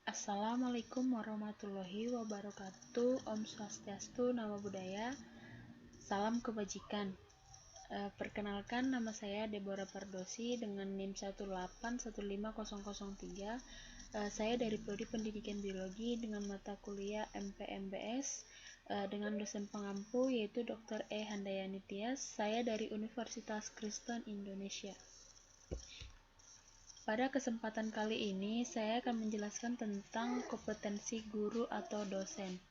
Assalamualaikum warahmatullahi wabarakatuh. Om Swastiastu, Namo Buddhaya. Salam kebajikan. Perkenalkan, nama saya Deborah Pardosi dengan NIM 1815003. Saya dari Prodi Pendidikan Biologi dengan mata kuliah MPMBS dengan dosen pengampu yaitu Dr. E. Handayani Tias. Saya dari Universitas Kristen Indonesia. Pada kesempatan kali ini, saya akan menjelaskan tentang kompetensi guru atau dosen.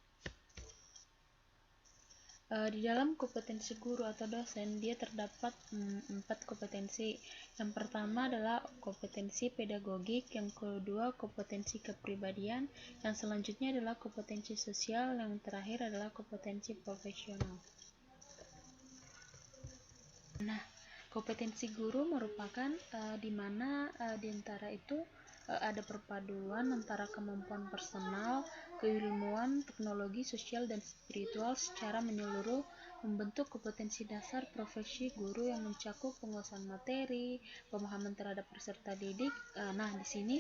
Di dalam kompetensi guru atau dosen, dia terdapat 4 kompetensi. Yang pertama adalah kompetensi pedagogik, yang kedua kompetensi kepribadian, yang selanjutnya adalah kompetensi sosial, yang terakhir adalah kompetensi profesional. Nah, kompetensi guru merupakan di mana di antara itu ada perpaduan antara kemampuan personal, keilmuan, teknologi, sosial, dan spiritual secara menyeluruh membentuk kompetensi dasar profesi guru yang mencakup penguasaan materi, pemahaman terhadap peserta didik. Nah, di sini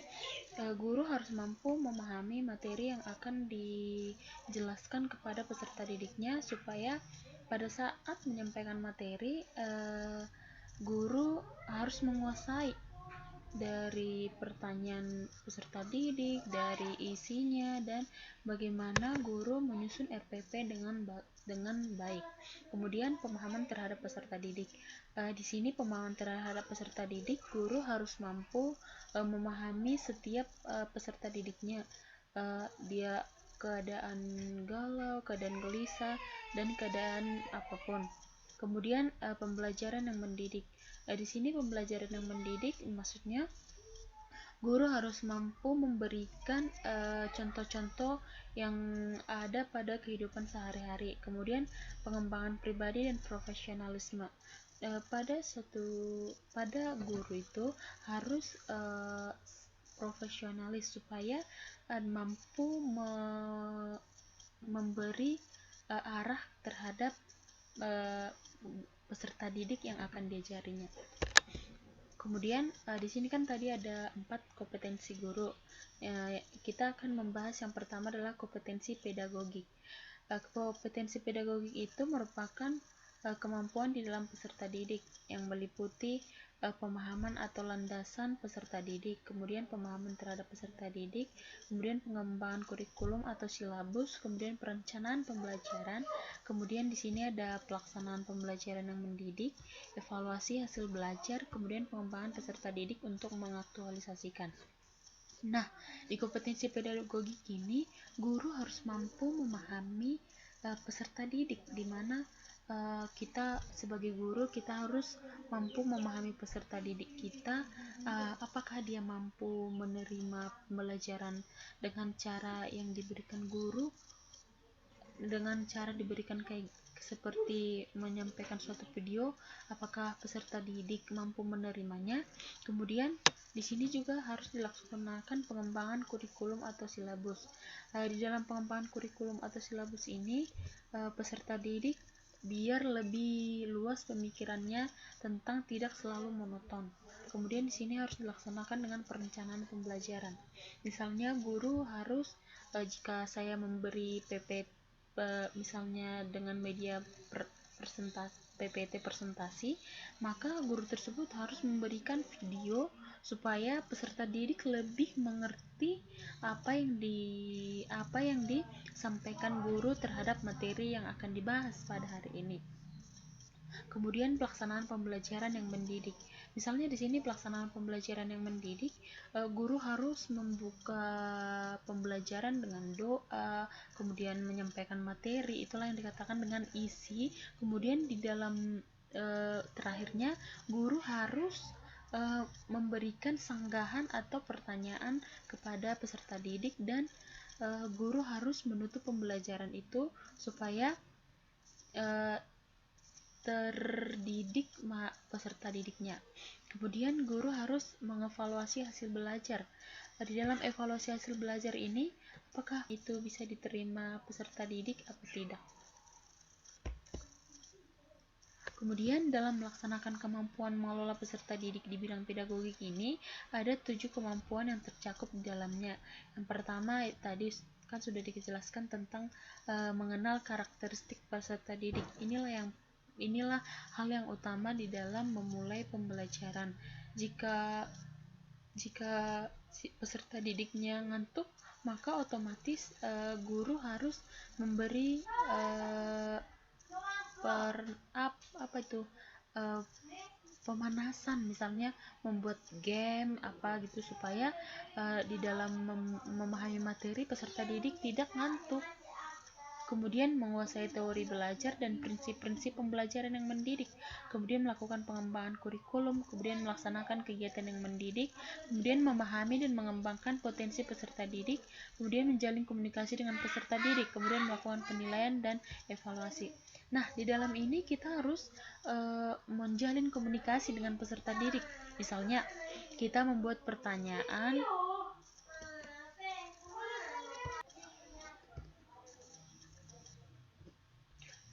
guru harus mampu memahami materi yang akan dijelaskan kepada peserta didiknya supaya pada saat menyampaikan materi, guru harus menguasai dari pertanyaan peserta didik, dari isinya, dan bagaimana guru menyusun RPP dengan baik. Kemudian pemahaman terhadap peserta didik. Di sini pemahaman terhadap peserta didik, guru harus mampu memahami setiap peserta didiknya. Dia keadaan galau, keadaan gelisah, dan keadaan apapun. Kemudian pembelajaran yang mendidik. Di sini pembelajaran yang mendidik maksudnya guru harus mampu memberikan contoh-contoh yang ada pada kehidupan sehari-hari. Kemudian pengembangan pribadi dan profesionalisme. Pada guru itu harus profesionalis supaya mampu memberi arah terhadap peserta didik yang akan diajarinya. Kemudian di sini kan tadi ada 4 kompetensi guru. Kita akan membahas yang pertama adalah kompetensi pedagogik. Kompetensi pedagogik itu merupakan kemampuan di dalam peserta didik yang meliputi pemahaman atau landasan peserta didik, kemudian pemahaman terhadap peserta didik, kemudian pengembangan kurikulum atau silabus, kemudian perencanaan pembelajaran, kemudian di sini ada pelaksanaan pembelajaran yang mendidik, evaluasi hasil belajar, kemudian pengembangan peserta didik untuk mengaktualisasikan. Nah, di kompetensi pedagogik ini, guru harus mampu memahami peserta didik, di mana kita sebagai guru kita harus mampu memahami peserta didik kita, apakah dia mampu menerima pembelajaran dengan cara yang diberikan guru, dengan cara diberikan kayak seperti menyampaikan suatu video, apakah peserta didik mampu menerimanya. Kemudian di sini juga harus dilaksanakan pengembangan kurikulum atau silabus. Di dalam pengembangan kurikulum atau silabus ini, peserta didik biar lebih luas pemikirannya tentang tidak selalu monoton. Kemudian di sini harus dilaksanakan dengan perencanaan pembelajaran. Misalnya guru harus jika saya memberi misalnya dengan media PPT presentasi, maka guru tersebut harus memberikan video supaya peserta didik lebih mengerti apa yang disampaikan guru terhadap materi yang akan dibahas pada hari ini. Kemudian pelaksanaan pembelajaran yang mendidik. Misalnya di sini pelaksanaan pembelajaran yang mendidik, guru harus membuka pembelajaran dengan doa, kemudian menyampaikan materi, itulah yang dikatakan dengan isi. Kemudian di dalam terakhirnya guru harus memberikan sanggahan atau pertanyaan kepada peserta didik, dan guru harus menutup pembelajaran itu supaya terdidik peserta didiknya. Kemudian guru harus mengevaluasi hasil belajar. Di dalam evaluasi hasil belajar ini, apakah itu bisa diterima peserta didik atau tidak. Kemudian dalam melaksanakan kemampuan mengelola peserta didik di bidang pedagogik ini ada 7 kemampuan yang tercakup di dalamnya. Yang pertama tadi kan sudah dijelaskan tentang mengenal karakteristik peserta didik. Inilah hal yang utama di dalam memulai pembelajaran. Jika si peserta didiknya ngantuk, maka otomatis guru harus memberi pemanasan, misalnya membuat game apa gitu supaya di dalam memahami materi peserta didik tidak ngantuk. Kemudian menguasai teori belajar dan prinsip-prinsip pembelajaran yang mendidik, kemudian melakukan pengembangan kurikulum, kemudian melaksanakan kegiatan yang mendidik, kemudian memahami dan mengembangkan potensi peserta didik, kemudian menjalin komunikasi dengan peserta didik, kemudian melakukan penilaian dan evaluasi. Nah, di dalam ini kita harus menjalin komunikasi dengan peserta didik. Misalnya, kita membuat pertanyaan.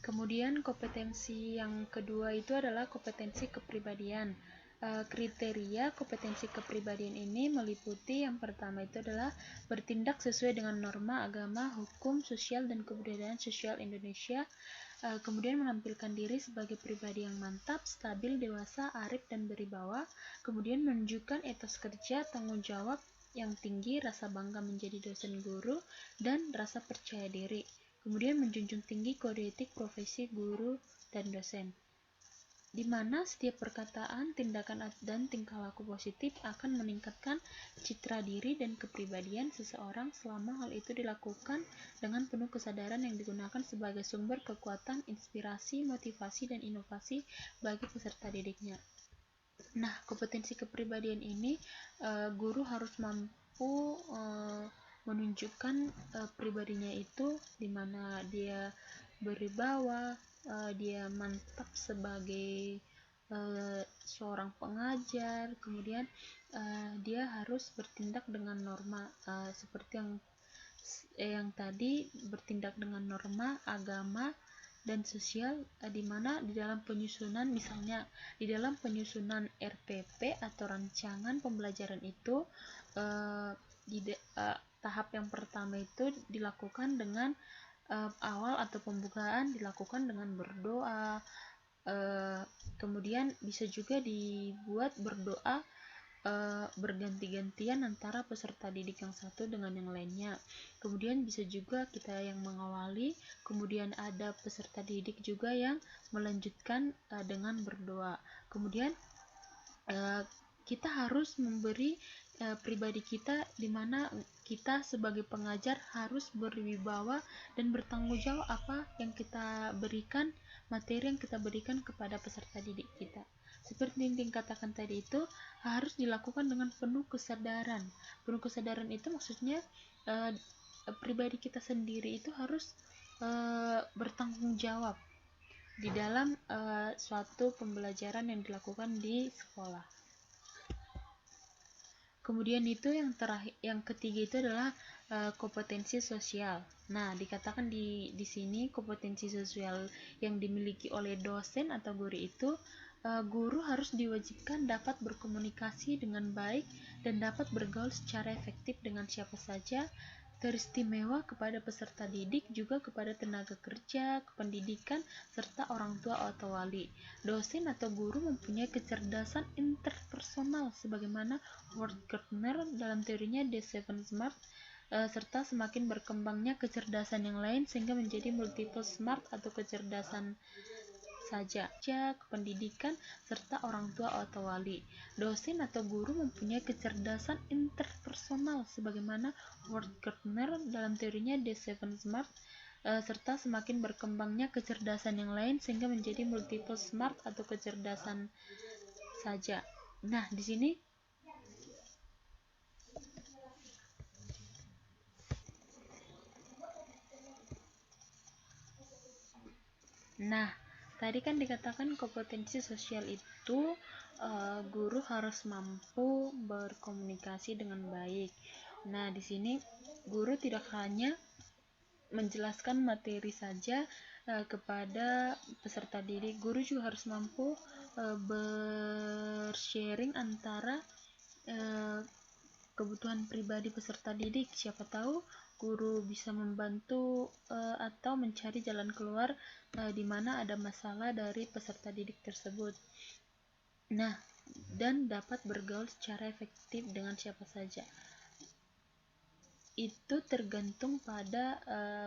Kemudian kompetensi yang kedua itu adalah kompetensi kepribadian. Kriteria kompetensi kepribadian ini meliputi yang pertama itu adalah bertindak sesuai dengan norma agama, hukum, sosial, dan kebudayaan sosial Indonesia. Kemudian menampilkan diri sebagai pribadi yang mantap, stabil, dewasa, arif, dan berwibawa. Kemudian menunjukkan etos kerja, tanggung jawab yang tinggi, rasa bangga menjadi dosen guru, dan rasa percaya diri. Kemudian menjunjung tinggi kode etik profesi guru dan dosen, di mana setiap perkataan, tindakan, dan tingkah laku positif akan meningkatkan citra diri dan kepribadian seseorang selama hal itu dilakukan dengan penuh kesadaran yang digunakan sebagai sumber kekuatan, inspirasi, motivasi, dan inovasi bagi peserta didiknya. Nah, kompetensi kepribadian ini guru harus mampu menunjukkan pribadinya itu, dimana dia berwibawa, dia mantap sebagai seorang pengajar, kemudian dia harus bertindak dengan norma seperti yang tadi, bertindak dengan norma agama dan sosial, di mana di dalam penyusunan, misalnya di dalam penyusunan RPP atau rancangan pembelajaran itu tahap yang pertama itu dilakukan dengan awal atau pembukaan dilakukan dengan berdoa, kemudian bisa juga dibuat berdoa berganti-gantian antara peserta didik yang satu dengan yang lainnya. Kemudian bisa juga kita yang mengawali, kemudian ada peserta didik juga yang melanjutkan dengan berdoa. Kemudian kita harus memberi pribadi kita, di mana kita sebagai pengajar harus berwibawa dan bertanggung jawab apa yang kita berikan, materi yang kita berikan kepada peserta didik kita. Seperti yang dikatakan tadi itu harus dilakukan dengan penuh kesadaran. Penuh kesadaran itu maksudnya pribadi kita sendiri itu harus bertanggung jawab di dalam suatu pembelajaran yang dilakukan di sekolah. Kemudian itu yang ketiga itu adalah kompetensi sosial. Nah, dikatakan di sini kompetensi sosial yang dimiliki oleh dosen atau guru itu, guru harus diwajibkan dapat berkomunikasi dengan baik dan dapat bergaul secara efektif dengan siapa saja, teristimewa kepada peserta didik, juga kepada tenaga kerja, kependidikan, serta orang tua atau wali. Dosen atau guru mempunyai kecerdasan interpersonal sebagaimana Howard Gardner dalam teorinya The Seven Smart, serta semakin berkembangnya kecerdasan yang lain sehingga menjadi multiple smart atau kecerdasan saja, kependidikan, serta orang tua atau wali. Dosen atau guru mempunyai kecerdasan interpersonal sebagaimana Howard Gardner dalam teorinya The Seven Smart, serta semakin berkembangnya kecerdasan yang lain sehingga menjadi multiple smart atau kecerdasan saja. Nah, di sini tadi kan dikatakan kompetensi sosial itu guru harus mampu berkomunikasi dengan baik. Nah, di sini guru tidak hanya menjelaskan materi saja, kepada peserta didik. Guru juga harus mampu bersharing antara kebutuhan pribadi peserta didik. Siapa tahu guru bisa membantu atau mencari jalan keluar di mana ada masalah dari peserta didik tersebut. Nah, dan dapat bergaul secara efektif dengan siapa saja. Itu tergantung pada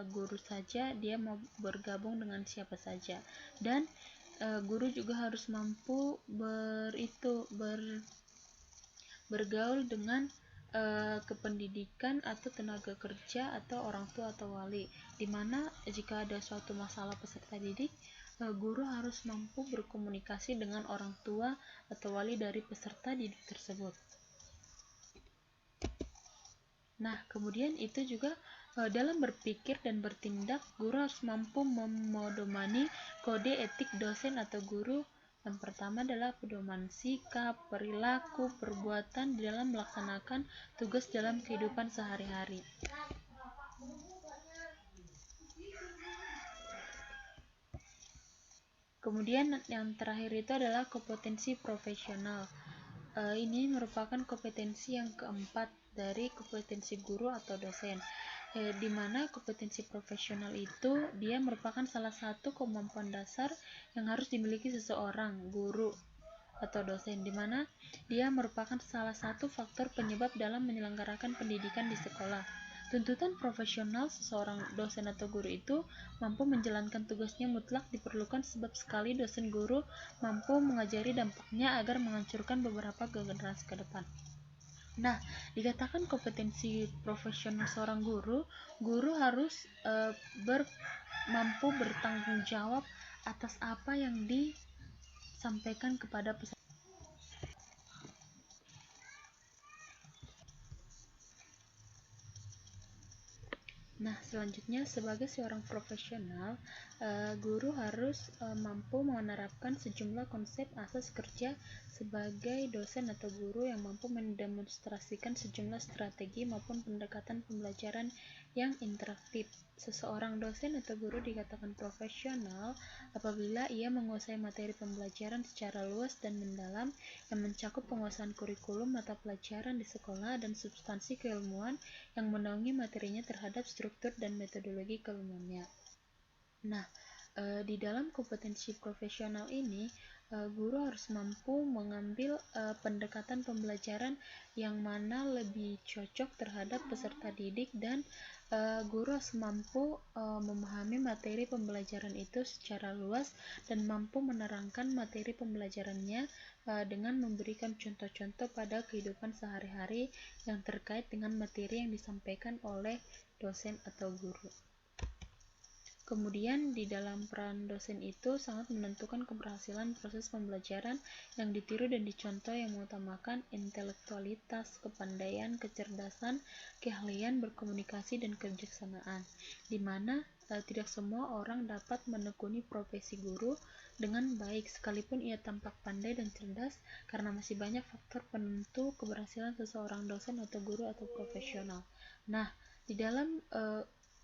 guru saja, dia mau bergabung dengan siapa saja. Dan guru juga harus mampu bergaul dengan kependidikan atau tenaga kerja atau orang tua atau wali, dimana jika ada suatu masalah peserta didik, guru harus mampu berkomunikasi dengan orang tua atau wali dari peserta didik tersebut. Nah, kemudian itu juga dalam berpikir dan bertindak, guru harus mampu memedomani kode etik dosen atau guru. Yang pertama adalah pedoman sikap, perilaku, perbuatan di dalam melaksanakan tugas dalam kehidupan sehari-hari. Kemudian yang terakhir itu adalah kompetensi profesional. Ini merupakan kompetensi yang keempat dari kompetensi guru atau dosen. Di mana kompetensi profesional itu dia merupakan salah satu kemampuan dasar yang harus dimiliki seseorang guru atau dosen, di mana dia merupakan salah satu faktor penyebab dalam menyelenggarakan pendidikan di sekolah. Tuntutan profesional seseorang dosen atau guru itu mampu menjalankan tugasnya mutlak diperlukan sebab sekali dosen guru mampu mengajari dampaknya agar menghancurkan beberapa generasi ke depan. Nah, dikatakan kompetensi profesional seorang guru harus mampu bertanggung jawab atas apa yang disampaikan kepada peserta. Nah, selanjutnya sebagai seorang profesional, guru harus mampu menerapkan sejumlah konsep asas kerja sebagai dosen atau guru yang mampu mendemonstrasikan sejumlah strategi maupun pendekatan pembelajaran yang interaktif. Seseorang dosen atau guru dikatakan profesional apabila ia menguasai materi pembelajaran secara luas dan mendalam yang mencakup penguasaan kurikulum mata pelajaran di sekolah dan substansi keilmuan yang menaungi materinya terhadap struktur dan metodologi keilmuannya. Nah, di dalam kompetensi profesional ini, guru harus mampu mengambil pendekatan pembelajaran yang mana lebih cocok terhadap peserta didik, dan guru harus mampu memahami materi pembelajaran itu secara luas dan mampu menerangkan materi pembelajarannya dengan memberikan contoh-contoh pada kehidupan sehari-hari yang terkait dengan materi yang disampaikan oleh dosen atau guru. Kemudian di dalam peran dosen itu sangat menentukan keberhasilan proses pembelajaran yang ditiru dan dicontoh yang mengutamakan intelektualitas, kepandaian, kecerdasan, keahlian berkomunikasi, dan kebijaksanaan, di mana tidak semua orang dapat menekuni profesi guru dengan baik sekalipun ia tampak pandai dan cerdas, karena masih banyak faktor penentu keberhasilan seseorang dosen atau guru atau profesional. Nah, di dalam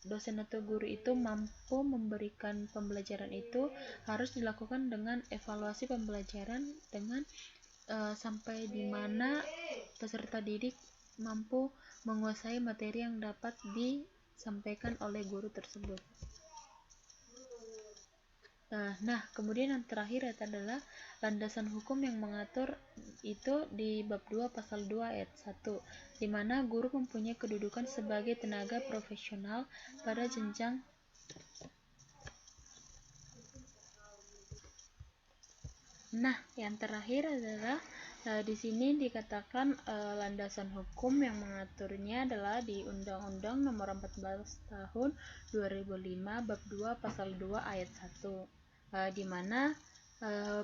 dosen atau guru itu mampu memberikan pembelajaran itu harus dilakukan dengan evaluasi pembelajaran dengan sampai di mana peserta didik mampu menguasai materi yang dapat disampaikan oleh guru tersebut. Nah, kemudian yang terakhir adalah landasan hukum yang mengatur itu di bab 2 pasal 2 ayat 1, di mana guru mempunyai kedudukan sebagai tenaga profesional pada jenjang Nah, yang terakhir adalah di sini dikatakan landasan hukum yang mengaturnya adalah di Undang-Undang Nomor 14 Tahun 2005 bab 2 pasal 2 ayat 1. Di mana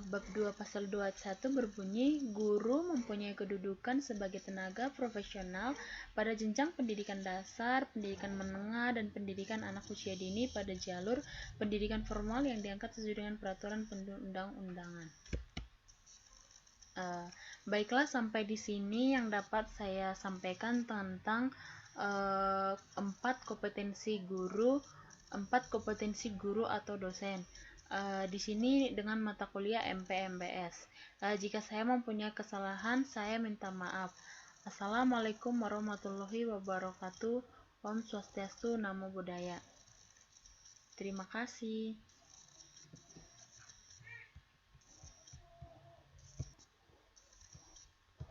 bab 2 pasal 2 ayat 1 berbunyi, guru mempunyai kedudukan sebagai tenaga profesional pada jenjang pendidikan dasar, pendidikan menengah, dan pendidikan anak usia dini pada jalur pendidikan formal yang diangkat sesuai dengan peraturan perundang-undangan. Baiklah, sampai di sini yang dapat saya sampaikan tentang 4 kompetensi guru 4 kompetensi guru atau dosen. Di sini dengan mata kuliah MP/MBS. Jika saya mempunyai kesalahan, saya minta maaf. Assalamualaikum warahmatullahi wabarakatuh. Om Swastiastu, Namo Buddhaya. Terima kasih.